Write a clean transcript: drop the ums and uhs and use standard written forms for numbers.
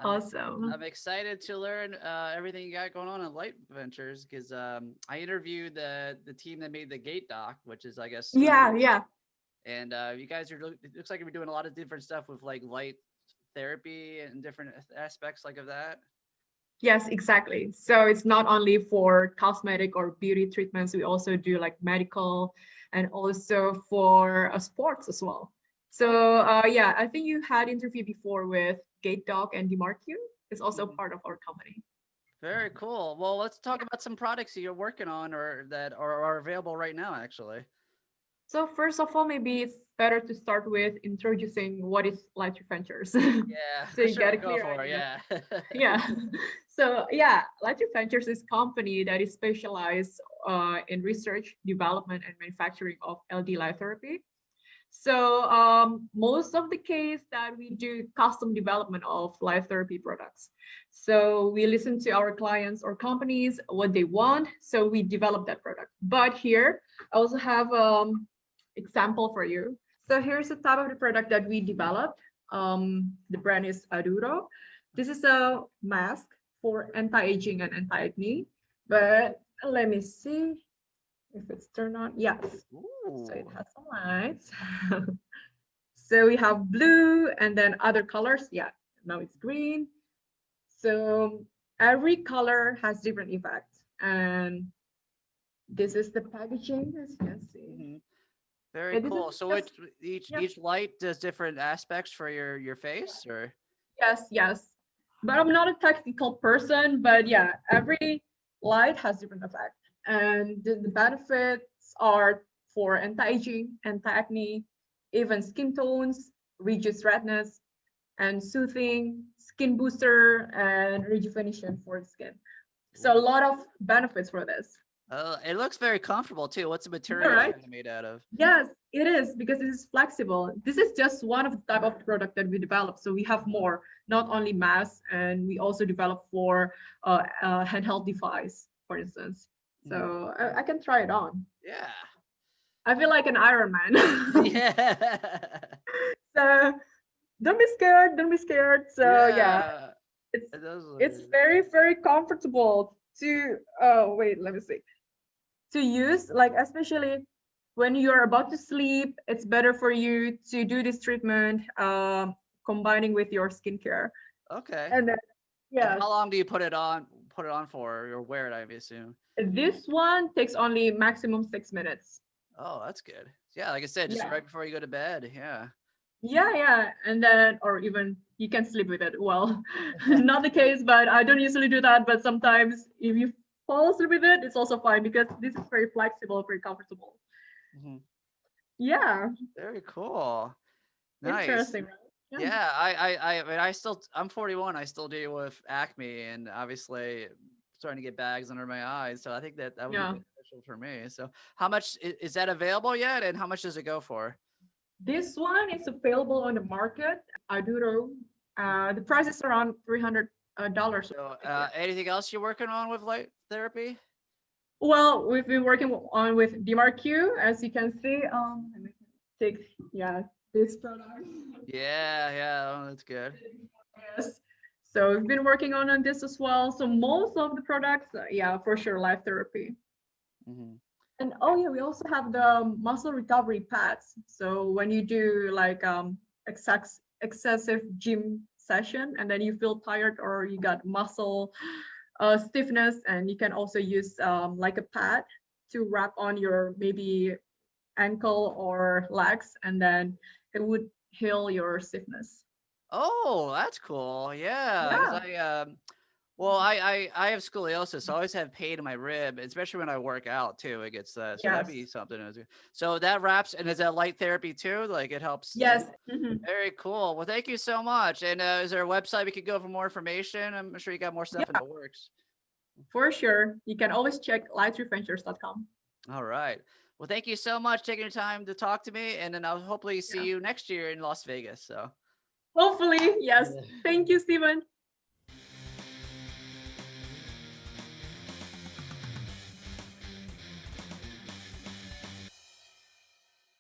Awesome. I'm excited to learn everything you got going on in Light Ventures because I interviewed the team that made the Gate Dock, which is I guess Yeah, yeah. and you guys are it looks like you're doing a lot of different stuff with like light therapy and different aspects like of that. Yes, exactly. So it's not only for cosmetic or beauty treatments, we also do like medical and also for sports as well. So yeah, I think you had interview before with Gate Dog and DemarkQ. It's also Mhm. part of our company. Very cool. Well, let's talk about some products that you're working on or that are available right now, actually. So first of all, maybe it's better to start with introducing what is Light Ventures. So Yeah, you get sure. a Go clear for it. idea. Yeah. Yeah. So yeah, Light Ventures is a company that is specialized in research, development, and manufacturing of LD light therapy. So most of the case that we do custom development of light therapy products. So we listen to our clients or companies what they want. So we develop that product. But here I also have example for you. So here's the type of the product that we developed. The brand is Aduro. This is a mask for anti-aging and anti-acne. But let me see if it's turned on. Yes. So it Ooh. has some lights. So we have blue and then other colors. Yeah, now it's green. So every color has different effects. And this is the packaging, as you can see. Mhm. Very And this is cool. So just, it each yeah, each light does different aspects for your face, or yes, yes. But I'm not a technical person, but yeah, every light has different effect. And the benefits are for anti-aging, anti-acne, even skin tones, reduce redness, and soothing, skin booster, and rejuvenation for the skin. So a ooh. lot of benefits for this. It looks very comfortable too. What's the All material right. kind of made out of? Yes, it is because it is flexible. This is just one of the type of product that we develop. So we have more, not only masks, and we also develop for handheld device, for instance. Mhm. So I can try it on. Yeah. I feel like an Iron Man. Yeah. So don't be scared. Don't be scared. So yeah, Yeah. it's It does look it's good. very very comfortable to. Oh wait, let me see. To use, like especially when you're about to sleep, it's better for you to do this treatment combining with your skincare. Okay. And then And yes, how long do you put it on for or wear it, I assume? this one takes only maximum 6 minutes. Oh, that's good. Yeah, like I said, just Yeah, right before you go to bed. Yeah. yeah, yeah. And then or even you can sleep with it. Well, not the case, but I don't usually do that. But sometimes if you fall asleep with it, it's also fine because this is very flexible, very comfortable. Mhm. Yeah, Very cool. Nice. interesting, right? Yeah. Yeah, I mean, I'm 41. I still deal with acne and obviously starting to get bags under my eyes. So I think that would be Yeah. beneficial for me. So how much is that available yet? And how much does it go for? This one is available on the market. Aduro. The price is around $300. So Here. anything else you're working on with light therapy? Well, we've been working on with DemarkQ, as you can see. Let me take yeah this product. Yeah, yeah, oh, that's good. Yes. So we've been working on this as well. So most of the products, yeah, for sure, life therapy. Hmm. And oh yeah, we also have the muscle recovery pads. So when you do like excessive gym session and then you feel tired or you got muscle stiffness, and you can also use like a pad to wrap on your maybe ankle or legs, and then it would heal your stiffness. Oh, that's cool. Yeah, because Yeah. well, I have scoliosis. So I always have pain in my rib, especially when I work out too. It gets so that'd be Yes. something. So that wraps, and is that light therapy too? Like it helps. Yes. Mhm. Very cool. Well, thank you so much. And is there a website we could go for more information? I'm sure you got more stuff in Yeah, the works. for sure. You can always check lightreventures.com. All right. Well, thank you so much taking your time to talk to me, and then I'll hopefully see Yeah. you next year in Las Vegas. So. Hopefully, yes. Yeah. Thank you, Stephen.